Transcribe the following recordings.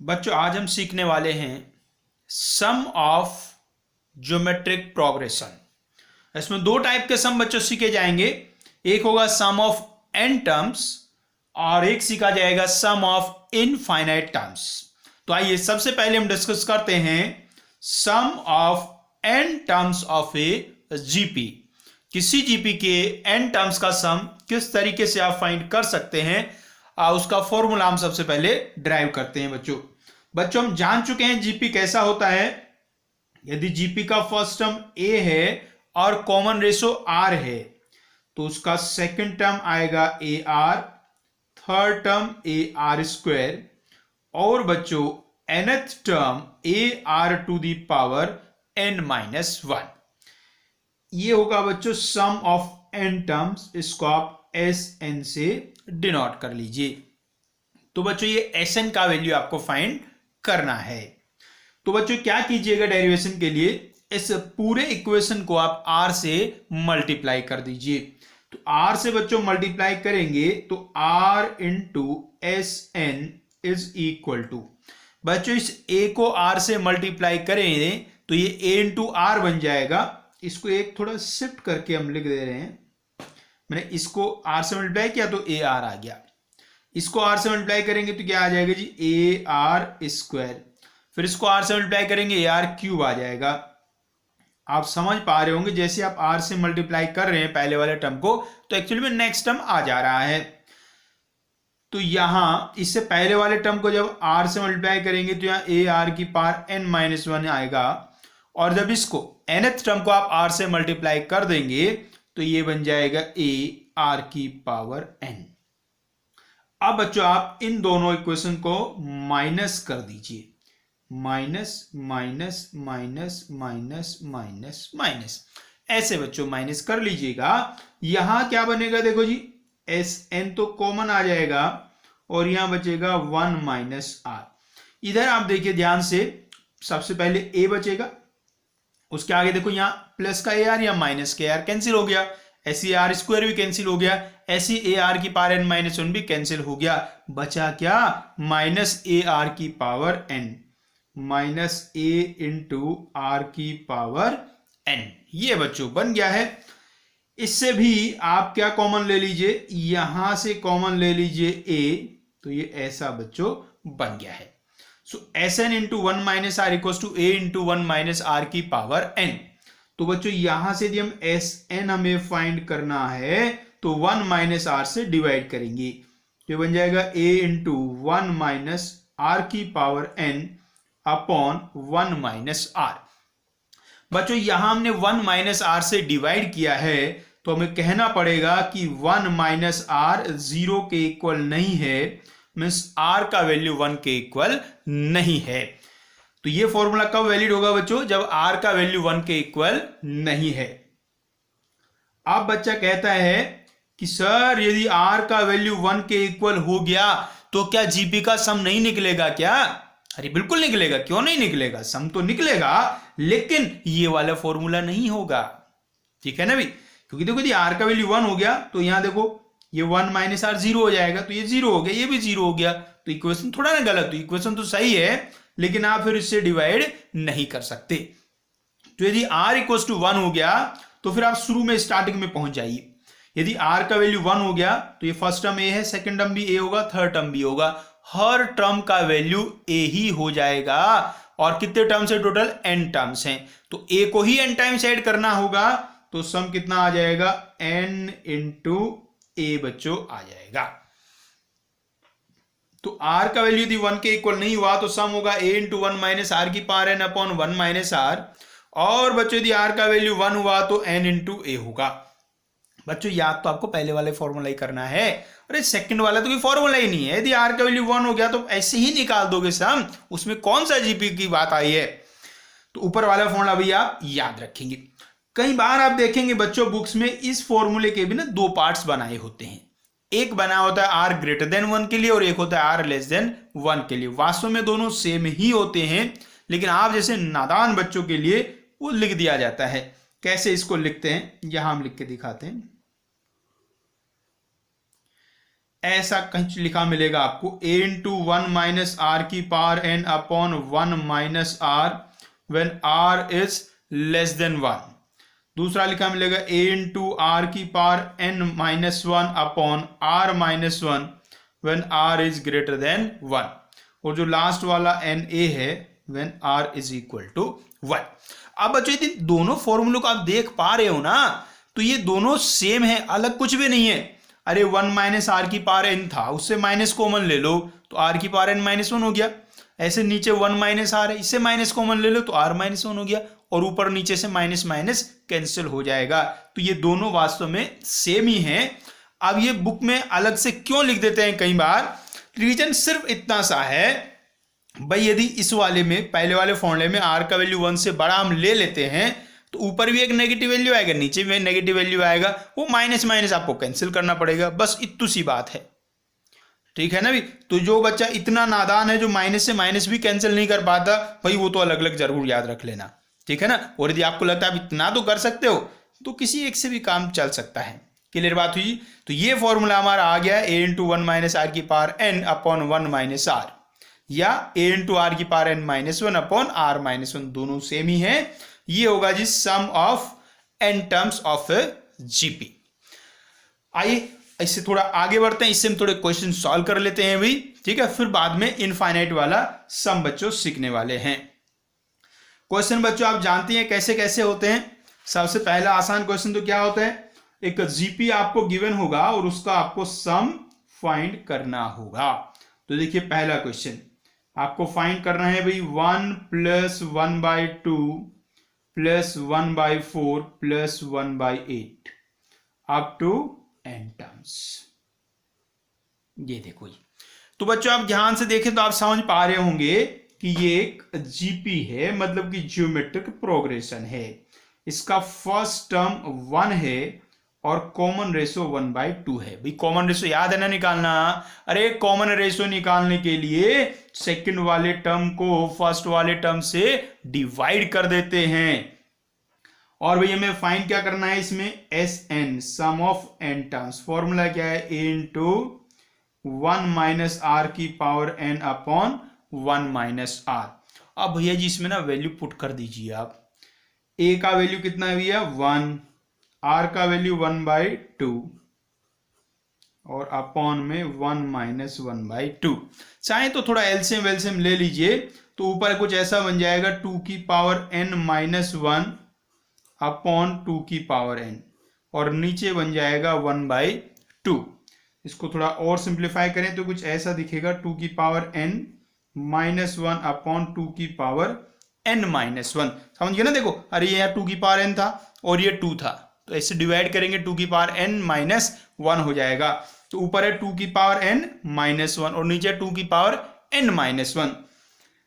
बच्चों आज हम सीखने वाले हैं सम ऑफ ज्योमेट्रिक प्रोग्रेशन। इसमें दो टाइप के सम बच्चों सीखे जाएंगे। एक होगा सम ऑफ n टर्म्स और एक सीखा जाएगा सम ऑफ इनफाइनाइट टर्म्स। तो आइए सबसे पहले हम डिस्कस करते हैं sum of n terms of a GP. किसी जीपी के n टर्म्स का सम किस तरीके से आप फाइंड कर सकते हैं, उसका फॉर्मूला हम सबसे पहले ड्राइव करते हैं। बच्चों हम जान चुके हैं जीपी कैसा होता है। यदि जीपी का फर्स्ट टर्म a है और कॉमन रेशो r है तो उसका सेकंड टर्म आएगा ar, third term ar square और बच्चों nth term ar to the power n-1। ये होगा बच्चों सम ऑफ n टर्म्स। इसको आप Sn से डिनोट कर लीजिए। तो बच्चों ये Sn का वैल्यू आपको फाइंड करना है। तो बच्चों क्या कीजिएगा, डेरिवेशन के लिए इस पूरे इक्वेशन को आप r से मल्टीप्लाई कर दीजिए। तो r से बच्चों मल्टीप्लाई करेंगे तो r into Sn is equal to, बच्चों इस a को r से मल्टीप्लाई करेंगे तो ये a इंटू r बन जाएगा। इसको एक थोड़ा शिफ्ट करके हम लिख दे रहे हैं। मैंने इसको r से मल्टीप्लाई किया तो ar आ गया। इसको r से मल्टीप्लाई करेंगे तो क्या आ जाएगा जी, ar स्क्वायर। फिर इसको r से मल्टीप्लाई करेंगे ar क्यूब आ जाएगा। आप समझ पा रहे होंगे जैसे आप r से मल्टीप्लाई कर रहे हैं पहले वाले टर्म को तो एक्चुअली में नेक्स्ट टर्म आ जा रहा है। तो यहां इससे पहले वाले टर्म को जब r से मल्टीप्लाई करेंगे तो यहाँ ar की पावर n-1 आएगा और जब इसको nth टर्म को आप r से मल्टीप्लाई कर देंगे तो ये बन जाएगा ar की पावर n। अब बच्चों आप इन दोनों इक्वेशन को माइनस कर दीजिए। Minus minus minus minus minus minus, ऐसे बच्चों माइनस कर लीजिएगा। यहां क्या बनेगा देखो जी, Sn तो कॉमन आ जाएगा और यहां बचेगा 1 माइनस r। इधर आप देखिए ध्यान से, सबसे पहले a बचेगा, उसके आगे देखो यहाँ प्लस का ar या माइनस के ar कैंसिल हो गया, ऐसी आर स्क्वायर भी कैंसिल हो गया, ऐसी ar की पावर n-1 भी कैंसिल हो गया। बचा क्या, माइनस ar की power n, minus a into r की पावर n। ये बच्चों बन गया है। इससे भी आप क्या कॉमन ले लीजिए, यहां से कॉमन ले लीजिए a, तो ये ऐसा बच्चों बन गया है। So Sn into 1 minus r equal to a into 1 minus r की पावर n। तो बच्चों यहां से यदि हम Sn हमें फाइंड करना है तो 1 माइनस आर से डिवाइड करेंगे तो बन जाएगा a इंटू 1 माइनस आर की power n upon 1 minus r. बच्चों यहां हमने 1 माइनस आर से डिवाइड किया है तो हमें कहना पड़ेगा कि 1 माइनस आर 0 के इक्वल नहीं है, मीन्स r का वैल्यू 1 के इक्वल नहीं है। तो ये फॉर्मूला कब वैलिड होगा बच्चों, जब r का वैल्यू 1 के इक्वल नहीं है। अब बच्चा कहता है कि सर यदि r का वैल्यू 1 के इक्वल हो गया तो क्या जीपी का सम नहीं निकलेगा क्या? अरे बिल्कुल निकलेगा, क्यों नहीं निकलेगा, सम तो निकलेगा लेकिन ये वाला फॉर्मूला नहीं होगा। ठीक है ना भाई, क्योंकि देखो यदि r का वैल्यू 1 हो गया तो यहां देखो ये 1 माइनस आर 0 हो जाएगा, तो ये 0 हो गया, ये भी 0 हो गया, तो इक्वेशन थोड़ा ना गलत, तो इक्वेशन तो सही है लेकिन आप फिर इससे डिवाइड नहीं कर सकते। तो यदि r इक्वल टू 1 हो गया तो फिर आप शुरू में स्टार्टिंग में पहुंच जाइए। यदि r का वैल्यू 1 हो गया तो ये फर्स्ट टर्म a है, सेकंड टर्म भी a होगा, थर्ड टर्म भी होगा, हर टर्म का वैल्यू a ही हो जाएगा। और कितने टर्म्स है टोटल, n टर्म्स हैं, तो a को ही n टाइम्स ऐड करना होगा तो सम कितना आ जाएगा, n इंटू a बच्चों आ जाएगा। तो r का वैल्यू यदि 1 के इक्वल नहीं हुआ तो सम होगा a इंटू 1 माइनस आर की power n upon 1 minus r. और बच्चों यदि r का वैल्यू 1 हुआ तो n इंटू a होगा। बच्चों याद तो आपको पहले वाले फॉर्मूला ही करना है, अरे सेकंड वाला तो कोई फॉर्मूला ही नहीं है। यदि r का वैल्यू 1 हो गया तो ऐसे ही निकाल दोगे सम, उसमें कौन सा जीपी की बात आई है। तो ऊपर वाला फॉर्मूला भी आप याद रखेंगे। कई बार आप देखेंगे बच्चों बुक्स में इस फॉर्मूले के भी ना दो पार्ट्स बनाए होते हैं, एक बना होता है r ग्रेटर देन 1 के लिए और एक होता है r लेस देन 1 के लिए। वास्तव में दोनों सेम ही होते हैं लेकिन आप जैसे नादान बच्चों के लिए वो लिख दिया जाता है। कैसे इसको लिखते हैं, यहां हम लिख के दिखाते हैं। ऐसा कहीं लिखा मिलेगा आपको a इंटू 1 माइनस आर की power n upon 1 minus r when r is less than 1। दूसरा लिखा मिलेगा a इंटू आर की power n minus 1 upon r minus 1 when r is greater than 1। और जो लास्ट वाला na है when r is equal to 1। अब बच्चों यदि दोनों फॉर्मूलों को आप देख पा रहे हो ना, तो ये दोनों सेम है, अलग कुछ भी नहीं है। अरे 1 माइनस आर की पावर n था, उससे माइनस कॉमन ले लो तो r की पावर n माइनस 1 हो गया। ऐसे नीचे 1 माइनस आर है, इससे माइनस कॉमन ले लो तो r माइनस 1 हो गया, और ऊपर नीचे से माइनस माइनस कैंसिल हो जाएगा। तो ये दोनों वास्तव में सेम ही हैं। अब ये बुक में अलग से क्यों लिख देते हैं कई बार, रीजन सिर्फ इतना सा है भाई, यदि इस वाले में पहले वाले फॉर्मूले में r का वैल्यू 1 से बड़ा हम ले लेते हैं तो ऊपर भी एक नेगेटिव वैल्यू आएगा, नीचे भी नेगेटिव वैल्यू आएगा, वो माइनस माइनस आपको कैंसिल करना पड़ेगा, बस इतनी सी बात है। ठीक है ना भी। तो जो बच्चा इतना नादान है जो माइनस से माइनस भी कैंसिल नहीं कर पाता, भाई वो तो अलग अलग जरूर याद रख लेना। ठीक है ना। और यदि आपको लगता है आप इतना तो कर सकते हो तो किसी एक से भी काम चल सकता है। क्लियर बात हुई। तो ये फॉर्मूला हमारा आ गया a इंटू 1 माइनस आर की power n upon 1 minus r, या a इंटू आर की power n minus 1 upon r minus 1, दोनों सेम ही है। ये होगा जी sum of n terms of GP. आइए इससे थोड़ा आगे बढ़ते हैं, इससे हम थोड़े क्वेश्चन सॉल्व कर लेते हैं भाई। ठीक है, फिर बाद में इनफाइनाइट वाला सम बच्चों सीखने वाले हैं। क्वेश्चन बच्चों आप जानते हैं कैसे कैसे होते हैं। सबसे पहला आसान क्वेश्चन तो क्या होता है, एक जीपी आपको गिवन होगा और उसका आपको सम फाइंड करना होगा। तो देखिए पहला क्वेश्चन आपको फाइंड करना है भाई 1 plus 1/2 plus 1/4 plus 1/8 up to n terms. ये देखो ये। तो बच्चों आप ध्यान से देखें तो आप समझ पा रहे होंगे कि ये एक जीपी है, मतलब कि ज्योमेट्रिक प्रोग्रेशन है। इसका फर्स्ट टर्म 1 है और कॉमन रेशो 1/2 है। भाई कॉमन रेशो याद है ना निकालना। अरे कॉमन रेशो निकालने के लिए सेकंड वाले टर्म को फर्स्ट वाले टर्म से डिवाइड कर देते हैं। और भाई हमें फाइंड क्या करना है इसमें, Sn sum of n terms. Formula क्या है, a इंटू 1 माइनस आर की power n upon 1 minus r. अब भैया जी इसमें ना वैल्यू पुट कर दीजिए आप। a का वैल्यू कितना है भैया 1, r का वैल्यू 1/2 और अपॉन में 1 माइनस 1/2। चाहे तो थोड़ा एलसीएम वेलसीएम ले लीजिए, तो ऊपर कुछ ऐसा बन जाएगा 2 की पावर n माइनस 1 अपॉन 2 की पावर n, और नीचे बन जाएगा 1/2। इसको थोड़ा और सिंप्लीफाई करें तो कुछ ऐसा दिखेगा 2 की पावर n माइनस 1 अपॉन 2 की पावर n माइनस 1। समझ गए ना। देखो अरे ये यहाँ 2 की पावर n था और ये 2 था, तो ऐसे डिवाइड करेंगे 2 की पावर n माइनस 1 हो जाएगा। तो ऊपर है 2 की पावर n माइनस 1 और नीचे 2 की पावर n माइनस 1।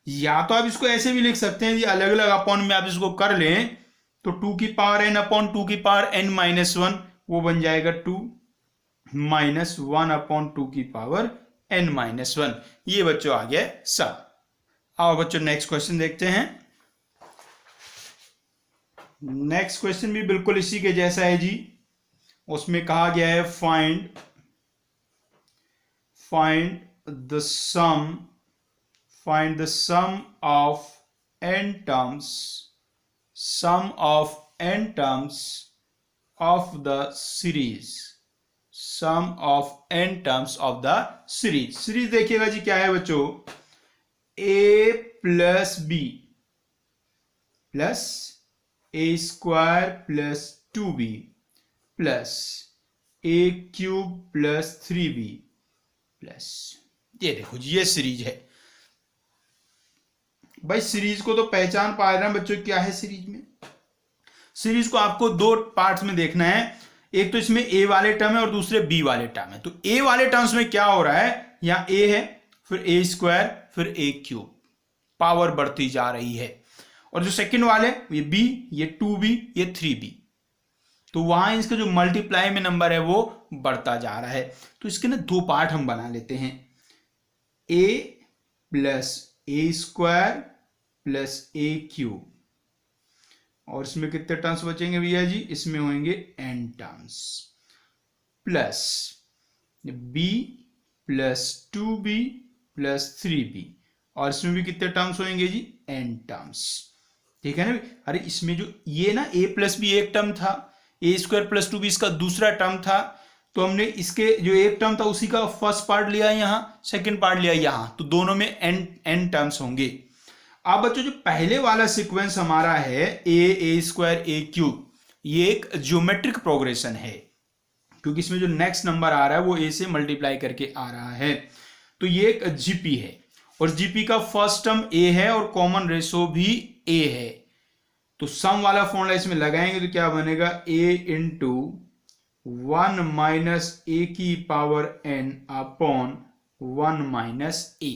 या तो आप इसको ऐसे भी लिख सकते हैं, अलग अलग अपॉन में आप इसको कर लें तो 2 की पावर n अपॉन 2 की पावर n माइनस 1 वो बन जाएगा 2 माइनस 1 अपॉन 2 की पावर n माइनस 1। ये बच्चों आ गया सब। आओ बच्चों नेक्स्ट क्वेश्चन देखते हैं। नेक्स्ट क्वेश्चन भी बिल्कुल इसी के जैसा है जी। उसमें कहा गया है find the sum of n terms of the series. Sum of n terms of the series. Series देखिएगा जी क्या है बच्चों, a plus b plus a square plus 2b plus a cube plus 3b plus, ये देखो जी ये series है। भाई सीरीज को तो पहचान पा रहे हैं बच्चों क्या है सीरीज में। सीरीज को आपको दो पार्ट्स में देखना है, एक तो इसमें a वाले टर्म है और दूसरे b वाले टर्म है। तो a वाले टर्म्स में क्या हो रहा है, यहां a है फिर a स्क्वायर फिर a क्यूब, पावर बढ़ती जा रही है। और जो सेकंड वाले ये b, ये 2b, ये 3b, तो वहां इसका जो मल्टीप्लाई में नंबर है वो बढ़ता जा रहा है। तो इसके ना दो पार्ट हम बना लेते हैं, a plus a square plus a cube, और इसमें कितने टर्म्स बचेंगे भैया जी, इसमें होंगे n terms, plus b plus 2b plus 3b, और इसमें भी कितने टर्म्स होंगे जी, n टर्म्स। ठीक है ना। अरे इसमें जो ये ना a प्लस बी एक टर्म था, ए स्क्वायर प्लस 2b इसका दूसरा टर्म था, तो हमने इसके जो एक टर्म था उसी का फर्स्ट पार्ट लिया यहाँ, सेकंड पार्ट लिया यहाँ, तो दोनों में n टर्म्स होंगे। अब बच्चों जो पहले वाला सीक्वेंस हमारा है ए स्क्वायर ए क्यूब, ये एक ज्योमेट्रिक प्रोग्रेशन है, क्योंकि इसमें जो नेक्स्ट नंबर आ रहा है वो ए से मल्टीप्लाई करके आ रहा है, तो ये एक जीपी है, और जीपी का फर्स्ट टर्म ए है और कॉमन रेशो भी ए है, तो सम वाला फॉर्मूला इसमें लगाएंगे तो क्या बनेगा, ए इंटू 1 माइनस ए की पावर n अपॉन 1 माइनस ए,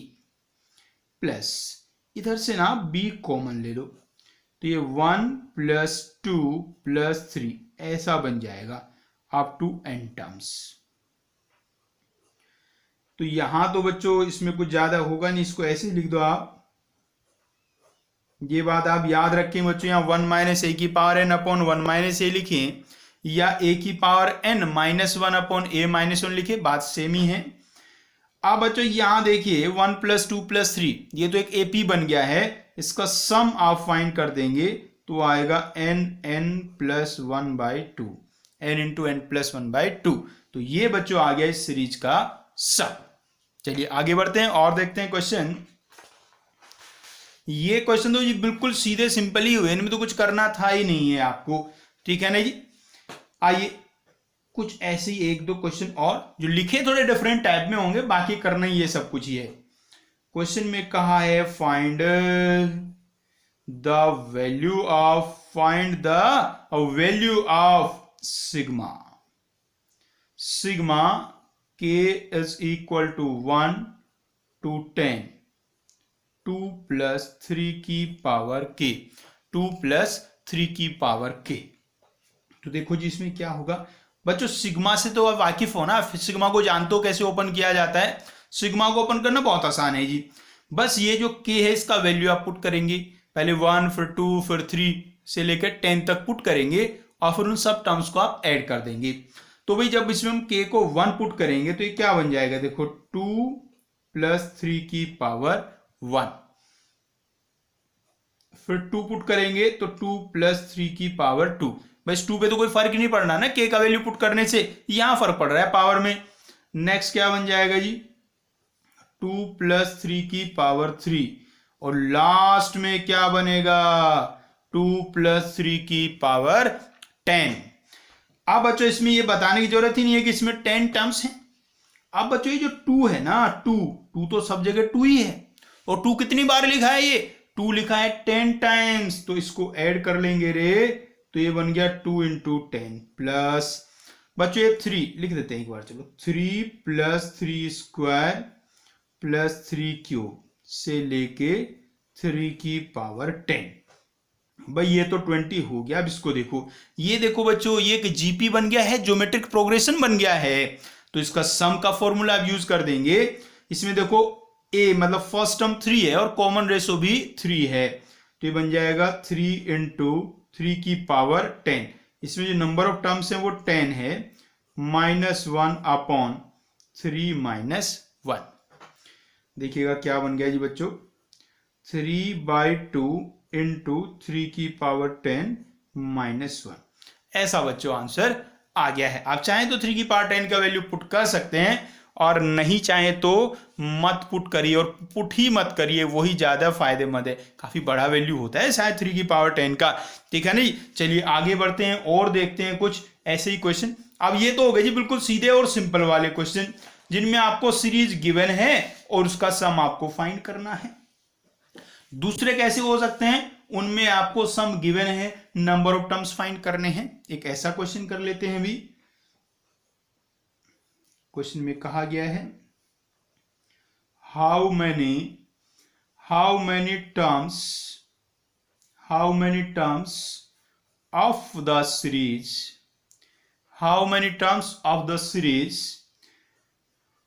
प्लस इधर से ना b कॉमन ले लो, तो ये 1 प्लस 2 प्लस 3 ऐसा बन जाएगा अप टू n टर्म्स। तो यहां तो बच्चों इसमें कुछ ज्यादा होगा नहीं, इसको ऐसे लिख दो आप। ये बात आप याद रखें बच्चों, यहाँ 1 माइनस ए की पावर n अपॉन 1 माइनस ए लिखें, या ए की पावर n माइनस 1 अपॉन ए माइनस 1 लिखे, बात सेम ही है। अब बच्चों यहां देखिए 1 प्लस 2 प्लस 3, ये तो एक एपी बन गया है, इसका सम आप फाइंड कर देंगे तो आएगा n plus 1 by 2, n into n plus 1 by 2, तो ये बच्चों आ गया इस सीरीज का सम। चलिए आगे बढ़ते हैं और देखते हैं क्वेश्चन। ये क्वेश्चन तो जी बिल्कुल सीधे सिंपल ही हुए, इनमें तो कुछ करना था ही नहीं है आपको, ठीक है ना जी। आइए कुछ ऐसे ही एक दो क्वेश्चन और जो लिखे थोड़े डिफरेंट टाइप में होंगे, बाकी करना ही ये सब कुछ ही है। क्वेश्चन में कहा है find the value of sigma k is equal to 1 to 10, 2 plus 3 की पावर k, 2 plus 3 की पावर k। तो देखो जी इसमें क्या होगा बच्चों, सिग्मा से तो आप वाकिफ हो ना, सिग्मा को जानते हो कैसे ओपन किया जाता है। सिग्मा को ओपन करना बहुत आसान है जी, बस ये जो k है इसका वैल्यू आप पुट करेंगे, पहले 1 फिर 2 फिर 3 से लेकर 10 तक पुट करेंगे, और फिर उन सब टर्म्स को आप ऐड कर देंगे। तो भाई जब इसमें हम k को 1 पुट करेंगे तो ये क्या बन जाएगा, देखो 2 प्लस 3 की पावर 1, फिर 2 पुट करेंगे तो 2 प्लस 3 की पावर 2। बस 2 पे तो कोई फर्क नहीं पड़ना ना, k का वैल्यू पुट करने से, यहां फर्क पड़ रहा है पावर में। नेक्स्ट क्या बन जाएगा जी, 2 प्लस 3 की पावर 3, और लास्ट में क्या बनेगा, 2 प्लस 3 की पावर 10। अब बच्चों इसमें ये बताने की जरूरत ही नहीं है कि इसमें 10 टर्म्स हैं। अब बच्चों ये जो 2 है ना, 2 तो सब जगह 2 ही है, और 2 कितनी बार लिखा है, ये 2 लिखा है 10 टाइम्स, तो इसको ऐड कर लेंगे रे, तो ये बन गया 2 इंटू 10 प्लस बच्चों ये 3 लिख देते हैं एक बार, चलो 3 प्लस 3 स्क्वायर प्लस 3 क्यूब से लेके 3 की पावर 10। भाई ये तो 20 हो गया। अब इसको देखो, ये देखो बच्चों ये एक जीपी बन गया है, ज्योमेट्रिक प्रोग्रेशन बन गया है, तो इसका सम का फॉर्मूला आप यूज कर देंगे। इसमें देखो a मतलब फर्स्ट टर्म 3 है और कॉमन रेशो भी 3 है, तो ये बन जाएगा 3 इंटू 3 की पावर 10। इसमें जो नंबर ऑफ टर्म्स है वो 10 है, -1 अपॉन 3 माइनस 1। देखिएगा क्या बन गया जी बच्चों, 3/2 इंटू 3 की पावर 10 -1। ऐसा बच्चों आंसर आ गया है। आप चाहें तो 3 की पावर 10 का वैल्यू पुट कर सकते हैं, और नहीं चाहें तो मत पुट करिए, और पुट ही मत करिए, वही ज्यादा फायदेमंद है। काफी बड़ा वैल्यू होता है शायद 3 की पावर 10 का, ठीक है नहीं। चलिए आगे बढ़ते हैं और देखते हैं कुछ ऐसे ही क्वेश्चन। अब ये तो हो गए जी बिल्कुल सीधे और सिंपल वाले क्वेश्चन, जिनमें आपको सीरीज गिवन है और उसका सम आपको फाइंड करना है। दूसरे कैसे हो सकते हैं, उनमें आपको सम गिवन है, नंबर ऑफ टर्म्स फाइंड करने हैं। एक ऐसा क्वेश्चन कर लेते हैं। भी क्वेश्चन में कहा गया है how many terms of the series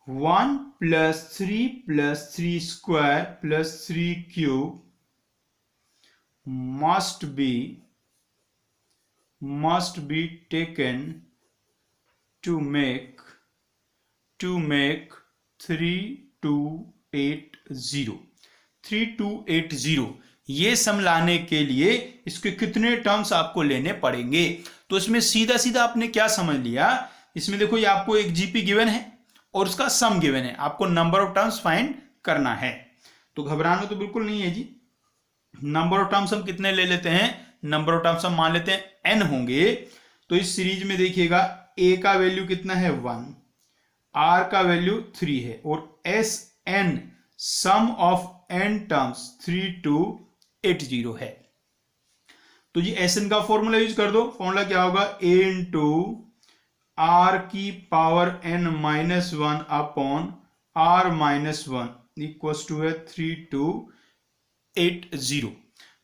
1 plus 3 plus 3 square plus 3 cube must be taken to make 3280 3280 ये सम लाने के लिए इसके कितने टर्म्स आपको लेने पड़ेंगे? तो इसमें सीधा सीधा आपने क्या समझ लिया, इसमें देखो ये आपको एक जीपी गिवन है और उसका सम गिवन है, आपको नंबर ऑफ टर्म्स फाइंड करना है। तो घबराना तो बिल्कुल नहीं है जी। नंबर ऑफ टर्म्स हम कितने ले लेते हैं? नंबर ऑफ टर्म्स हम मान लेते हैं n होंगे। तो इस सीरीज में देखिएगा a का वैल्यू कितना है 1, r का वैल्यू 3 है और Sn sum of n terms 3280 है। तो जी Sn का फॉर्मूला यूज कर दो। फॉर्मूला क्या होगा? a इंटू r की power n minus 1 upon r minus 1 equals to है 3280।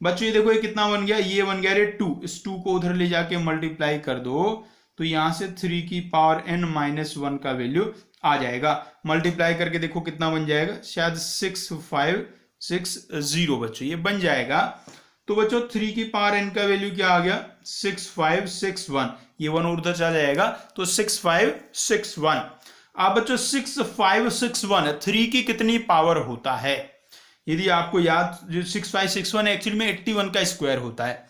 बच्चों ये देखो ये कितना बन गया? ये बन गया रे 2। इस 2 को उधर ले जाके मल्टीप्लाई कर दो तो यहां से 3 की पावर n माइनस 1 का वैल्यू आ जाएगा। मल्टीप्लाई करके देखो कितना बन जाएगा, शायद 6560 बच्चों ये बन जाएगा। तो बच्चों 3 की पावर n का वैल्यू क्या आ गया? 6561। ये 1 उधर चला जाएगा तो 6561। अब बच्चों 6561 3 की कितनी पावर होता है? यदि आपको याद, जो 6561 एक्चुअली में 81 का स्क्वायर होता है,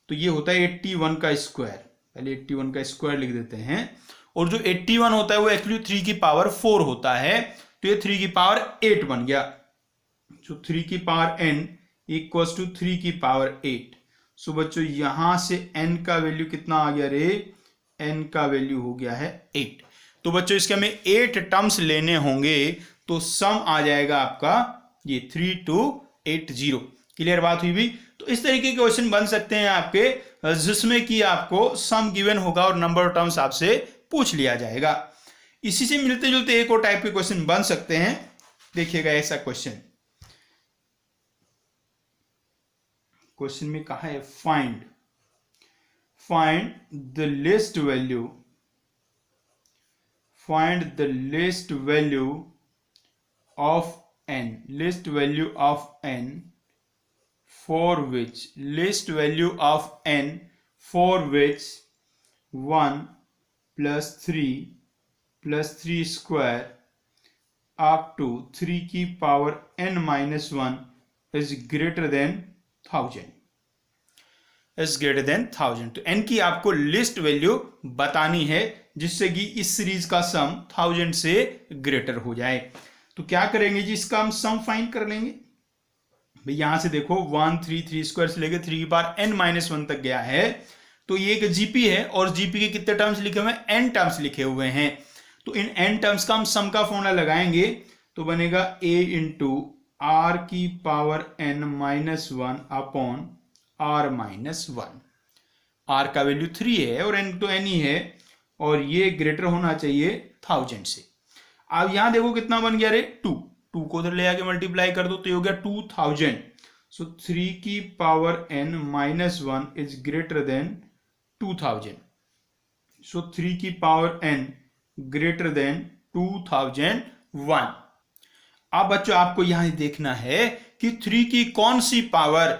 तो ये होता है 81 का स्क्वायर। पहले 81 का स्क्वायर लिख देते हैं। और जो 81 होता है वो एक्चुअली 3 की पावर 4 होता है, तो ये 3 की पावर 8 बन गया। जो 3 की पावर n इक्वल्स टू 3 की पावर 8। सो बच्चों यहां से n का वैल्यू कितना आ गया रे? n का वैल्यू हो गया है 8। तो बच्चों इसके हमें 8 टर्म्स लेने होंगे, तो सम आ जाएगा आपका ये 3280। क्लियर बात हुई भी? तो इस तरीके के क्वेश्चन बन सकते हैं आपके, जिसमें कि आपको सम गिवन होगा और नंबर ऑफ टर्म्स आपसे पूछ लिया जाएगा। इसी से मिलते जुलते एक और टाइप के क्वेश्चन बन सकते हैं। देखिएगा ऐसा क्वेश्चन में कहा है find the list value of n, list value of n for which 1 plus 3 square up to 3 की power n minus 1 is greater than 1000। तो n की आपको लिस्ट वैल्यू बतानी है जिससे कि इस सीरीज का सम 1000 से ग्रेटर हो जाए। तो क्या करेंगे जी, इसका हम सम फाइंड कर लेंगे। भाई यहां से देखो 1 3 स्क्वायर से लेकर 3 की पावर n माइनस 1 तक गया है, तो ये एक जीपी है और जीपी के कितने टर्म्स लिखे हुए हैं? n टर्म्स लिखे हुए हैं। तो इन n टर्म्स का हम सम का फॉर्मूला लगाएंगे तो बनेगा a इंटू r की power n minus 1 upon r minus 1। r का वैल्यू 3 है और n तो n ही है और ये ग्रेटर होना चाहिए 1000 से। अब यहां देखो कितना बन गया रे? 2 को उधर ले आके मल्टीप्लाई कर दो तो ये हो गया 2000। सो 3 की power n minus 1 is greater then 2000। सो 3 की पावर n ग्रेटर देन 2001। अब बच्चों आपको यहां देखना है कि 3 की कौन सी पावर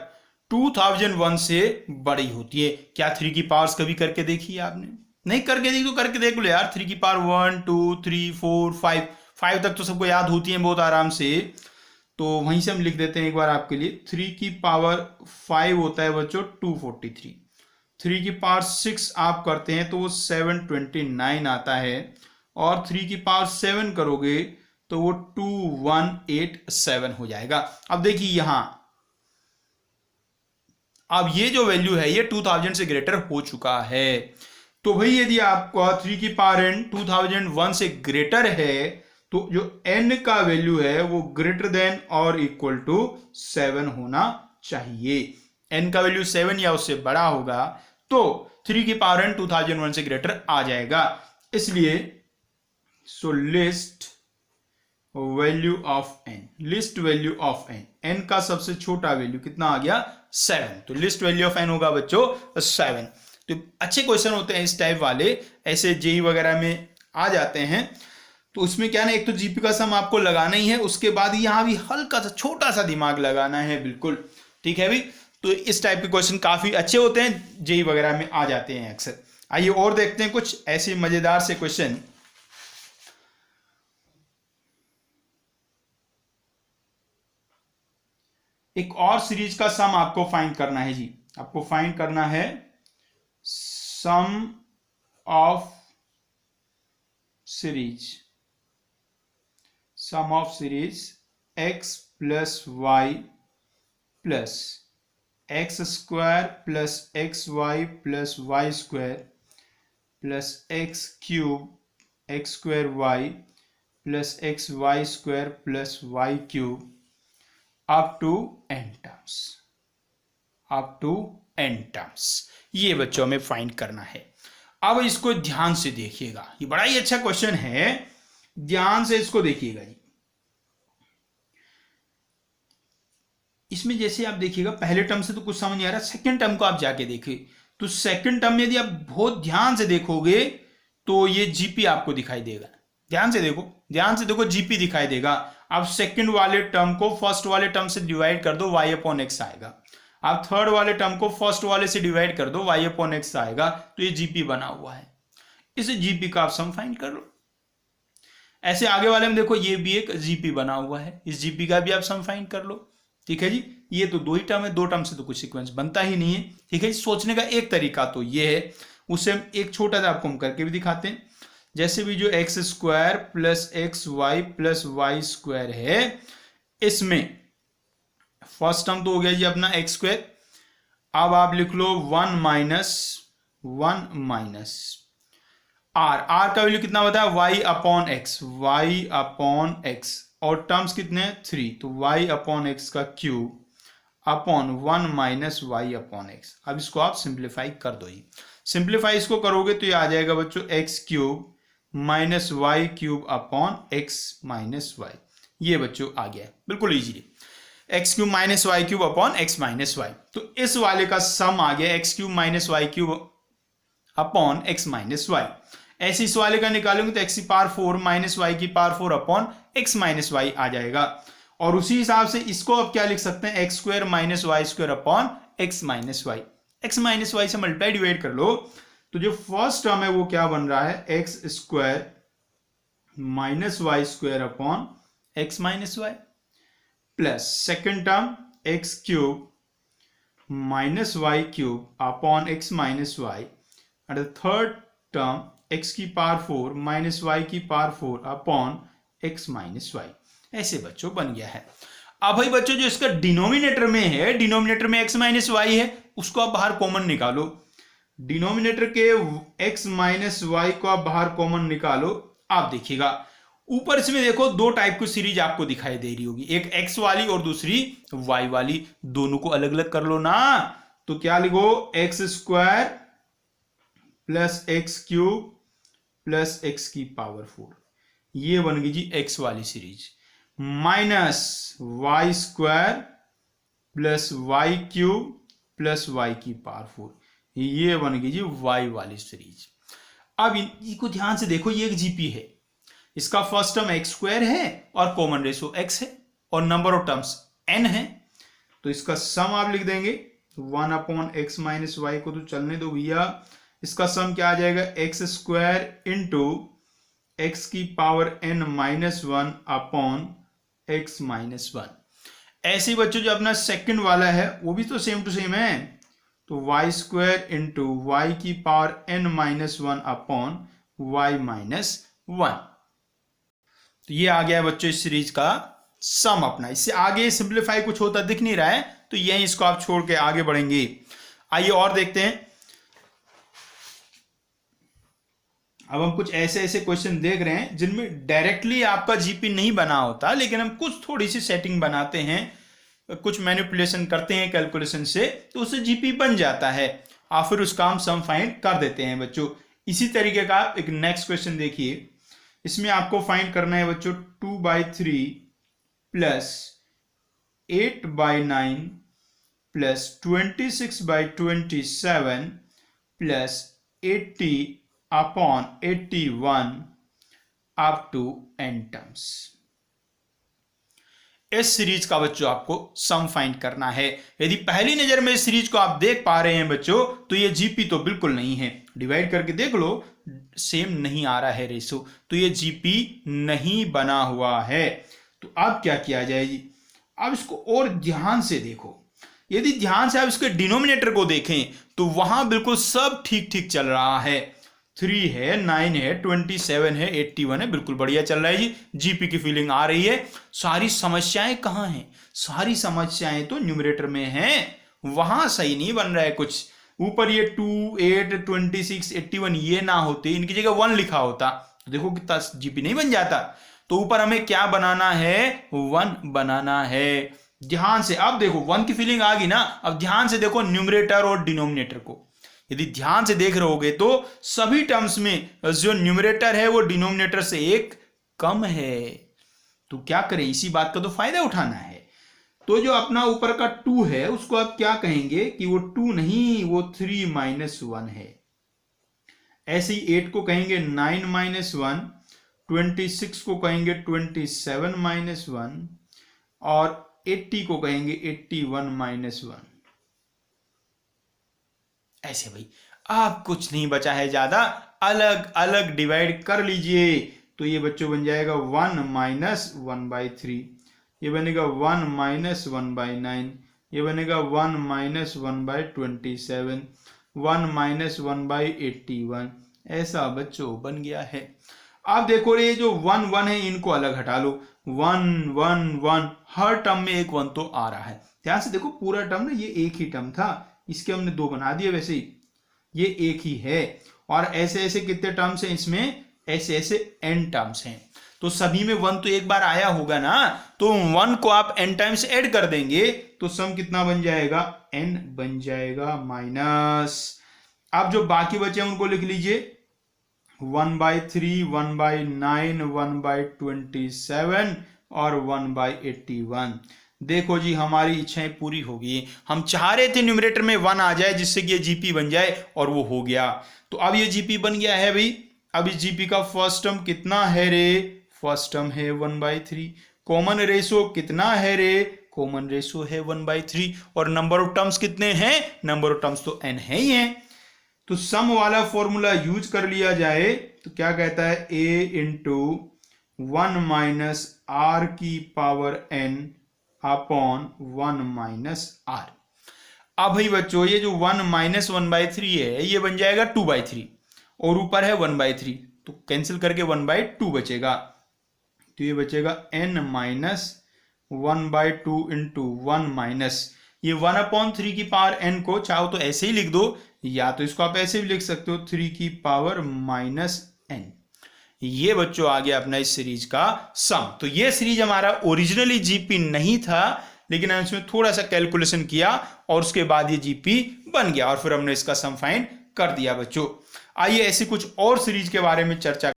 2001 से बड़ी होती है। क्या 3 की पावर्स कभी करके देखी है आपने? नहीं करके देखी तो करके देख लो यार। 3 की पावर 1 2 3 4 5 तक तो सबको याद होती है बहुत आराम से। तो वहीं से हम लिख देते हैं एक बार आपके लिए। 3 की पावर 5 होता है बच्चों 243। 3 की पावर 6 आप करते हैं तो वो 729 आता है और 3 की पावर 7 करोगे तो वो 2187 हो जाएगा। अब देखिए यहां, अब ये जो वैल्यू है ये 2000 से ग्रेटर हो चुका है। तो भाई यदि आपका 3 की पावर n 2001 से ग्रेटर है तो जो n का वैल्यू है वो ग्रेटर देन और इक्वल टू 7 होना चाहिए। n का वैल्यू 7 या उससे बड़ा होगा तो 3 की पावर n 2001 से ग्रेटर आ जाएगा। इसलिए so list value of n, n का सबसे छोटा वैल्यू कितना आ गया? 7। तो लिस्ट वैल्यू ऑफ n होगा बच्चों 7। तो अच्छे क्वेश्चन होते हैं इस टाइप वाले, ऐसे जेई वगैरह में आ जाते हैं। तो उसमें क्या ना, एक तो जीपी का सम आपको लगाना ही है, उसके बाद यहां भी हल्का सा छोटा सा दिमाग लगाना है। बिल्कुल ठीक है भी। तो इस टाइप के क्वेश्चन काफी अच्छे होते हैं, जेई वगैरह में आ जाते हैं अक्सर। आइए और देखते हैं कुछ ऐसे मजेदार से क्वेश्चन। एक और सीरीज का सम आपको फाइंड करना है जी। आपको फाइंड करना है sum of series x plus y plus x square plus x y plus y square plus x cube x square y plus x y square plus y cube up to n terms. ये बच्चों में find करना है। अब इसको ध्यान से देखिएगा, ये बड़ा ही अच्छा क्वेश्चन है, ध्यान से इसको देखिएगा जी। इसमें जैसे आप देखिएगा पहले टर्म से तो कुछ समझ नहीं आ रहा, सेकंड टर्म को आप जाके देखिए तो सेकंड टर्म में यदि आप बहुत ध्यान से देखोगे तो ये जीपी आपको दिखाई देगा। ध्यान से देखो जीपी दिखाई देगा। आप सेकंड वाले टर्म को फर्स्ट वाले टर्म से डिवाइड कर दो, y अपॉन एक्स आएगा। आप थर्ड वाले टर्म को फर्स्ट वाले से डिवाइड कर दो, y अपॉन एक्स आएगा। तो ये जीपी बना हुआ है, इस जीपी का आप सम फाइंड कर लो। ऐसे आगे वाले में देखो ये भी एक जीपी बना हुआ है, इस जीपी का भी आप सम फाइंड कर लो। ठीक है जी, ये तो दो ही टर्म है, दो टर्म से तो कुछ सीक्वेंस बनता ही नहीं है। ठीक है जी, सोचने का एक तरीका तो ये है, उससे हम एक छोटा सा आपको हम करके भी दिखाते हैं। जैसे भी जो x square plus x y plus y square है, इसमें फर्स्ट टर्म तो हो गया जी अपना एक्स स्क्वायर। अब आप लिख लो 1 माइनस आर का वैल्यू कितना बताया, y अपॉन एक्स, और टर्म्स कितने हैं 3, तो y अपॉन एक्स का cube upon 1 minus y upon x. अब इसको आप सिंप्लीफाई कर दो जी। सिंप्लीफाई इसको करोगे तो ये आ जाएगा बच्चों x cube minus y cube upon x minus y. ये बच्चों आ गया बिल्कुल easily, x cube minus y cube upon x minus y. तो इस वाले का सम आ गया x cube minus y cube upon x minus y. ऐसे इस वाले का निकालेंगे तो एक्स की पावर 4 माइनस वाई की power 4 upon x minus y आ जाएगा। और उसी हिसाब से इसको अब क्या लिख सकते हैं, x square minus y square upon x minus y. X minus y से मल्टीप्लाई डिवाइड कर लो तो जो फर्स्ट टर्म है वो क्या बन रहा है, x square minus y square upon x minus y, plus second term x cube minus y cube upon x minus y, and third term x की पावर 4 माइनस वाई की power 4 upon x minus y. ऐसे बच्चों बन गया है। अब भाई बच्चों जो इसका डिनोमिनेटर में है, डिनोमिनेटर में एक्स माइनस वाई है, उसको आप बाहर कॉमन निकालो। डिनोमिनेटर के एक्स माइनस वाई को आप बाहर कॉमन निकालो। आप देखिएगा ऊपर इसमें देखो दो टाइप की सीरीज आपको दिखाई दे रही होगी, एक एक्स वाली और दूसरी वाई वाली। दोनों को अलग अलग कर लो ना, तो क्या लिखो, x square plus x cube plus x की पावर 4, ये बन गई जी एक्स वाली series, minus y square plus y cube plus y की पावर 4, ये बन गई जी वाई वाली सीरीज। अब इनको ध्यान से देखो, ये एक जीपी है, इसका फर्स्ट टर्म एक्स स्क्वायर है और कॉमन रेशो एक्स है और नंबर ऑफ टर्म्स n है, तो इसका सम आप लिख देंगे 1 अपॉन एक्स माइनस वाई को तो चलने दो भैया, इसका सम क्या आ जाएगा, एक्स स्क्वायर इंटू एक्स की power n minus 1 upon x minus 1। ऐसे ही बच्चों जो अपना सेकंड वाला है वो भी तो सेम टू सेम है, तो वाई स्क्वायर इंटू वाई की power n minus 1 upon y minus 1। तो ये आ गया बच्चों इस सीरीज का सम अपना। इससे आगे सिंप्लीफाई कुछ होता दिख नहीं रहा है, तो यही इसको आप छोड़ के आगे बढ़ेंगे। आइए और देखते हैं। अब हम कुछ ऐसे ऐसे क्वेश्चन देख रहे हैं जिनमें डायरेक्टली आपका जीपी नहीं बना होता, लेकिन हम कुछ थोड़ी सी सेटिंग बनाते हैं, कुछ मैनिपुलेशन करते हैं कैलकुलेशन से, तो उससे जीपी बन जाता है और फिर उसका हम सम फाइंड कर देते हैं बच्चों। इसी तरीके का आप एक नेक्स्ट क्वेश्चन देखिए, इसमें आपको फाइंड करना है बच्चों 2/3 plus 8/9 plus 26/27 plus 80 upon 81 up to n terms. इस सीरीज का बच्चों आपको सम फाइंड करना है। यदि पहली नजर में इस सीरीज को आप देख पा रहे हैं बच्चों, तो ये जीपी तो बिल्कुल नहीं है। डिवाइड करके देख लो, सेम नहीं आ रहा है रेशो, तो ये जीपी नहीं बना हुआ है। तो अब क्या किया जाए जी, अब इसको और ध्यान से देखो, यदि ध्यान से आप इसके डिनोमिनेटर को देखें तो वहां बिल्कुल सब ठीक ठीक चल रहा है। 3 है, 9 है, 27 है, 81 है, बिल्कुल बढ़िया चल रहा है जी। जीपी की फीलिंग आ रही है। सारी समस्याएं कहाँ हैं? सारी समस्याएं तो न्यूमरेटर में हैं, वहां सही नहीं बन रहा है कुछ। ऊपर ये 2, 8, 26, 81 ये ना होते, इनकी जगह 1 लिखा होता, देखो कितना जीपी नहीं बन जाता। तो ऊपर हमें क्या बनाना है? 1 बनाना है। ध्यान से अब देखो 1 की फीलिंग आ गई ना। अब ध्यान से देखो न्यूमरेटर और डिनोमिनेटर को, यदि ध्यान से देख रहोगे तो सभी टर्म्स में जो न्यूमरेटर है वो डिनोमिनेटर से 1 कम है। तो क्या करें, इसी बात का तो फायदा उठाना है। तो जो अपना ऊपर का 2 है उसको आप क्या कहेंगे कि वो 2 नहीं, वो 3 - 1 है। ऐसे ही 8 को कहेंगे 9 - 1, 26 को कहेंगे 27 - 1 और 80 को कहेंगे 81 - 1। ऐसे भाई, आप कुछ नहीं बचा है ज्यादा, अलग अलग डिवाइड कर लीजिए। तो ये बच्चों बन जाएगा 1 - 1/3, ये बनेगा 1 - 1/9, ये बनेगा 1 - 1/27, 1 - 1/81। ऐसा बच्चों बन गया है। अब देखो ये जो 1 1 है इनको अलग हटा लो। 1 1 1, हर टर्म में एक 1 तो आ रहा है। ध्यान से देखो, पूरा टर्म ना ये एक ही टर्म था, इसके हमने 2 बना दिए, वैसे ही ये एक ही है। और ऐसे ऐसे कितने टर्म्स हैं इसमें? ऐसे ऐसे n टर्म्स हैं। तो सभी में 1 तो एक बार आया होगा ना, तो 1 को आप n टाइम्स ऐड कर देंगे तो सम कितना बन जाएगा? n बन जाएगा माइनस। अब जो बाकी बचे हैं उनको लिख लीजिए। 1/3, 1/9, 1/27 और 1/81। देखो जी, हमारी इच्छाएं पूरी हो गई। हम चाह रहे थे न्यूमरेटर में 1 आ जाए जिससे कि ये जीपी बन जाए, और वो हो गया। तो अब ये जीपी बन गया है भाई। अब इस जीपी का फर्स्ट टर्म कितना है रे? फर्स्ट टर्म है 1/3। कॉमन रेशो कितना है रे? कॉमन रेशो है 1/3। और नंबर ऑफ टर्म्स कितने हैं? नंबर ऑफ टर्म्स तो n है ही है। तो सम वाला फॉर्मूला यूज कर लिया जाए तो क्या कहता है? a × 1 - r⁴n upon 1 - r। अब भाई बच्चों, ये जो 1 - 1/3 है ये बन जाएगा 2/3, और ऊपर है 1/3, तो कैंसिल करके 1/2 बचेगा। तो ये बचेगा n - 1/2 × 1 ये 1/3 n को चाहो तो ऐसे ही लिख दो, या तो इसको आप ऐसे भी लिख सकते हो 3 n। ये बच्चों आ गया अपना इस सीरीज का सम। तो ये सीरीज हमारा ओरिजिनली जीपी नहीं था, लेकिन हमने इसमें थोड़ा सा कैलकुलेशन किया और उसके बाद ये जीपी बन गया, और फिर हमने इसका सम फाइंड कर दिया बच्चों। आइए ऐसी कुछ और सीरीज के बारे में चर्चा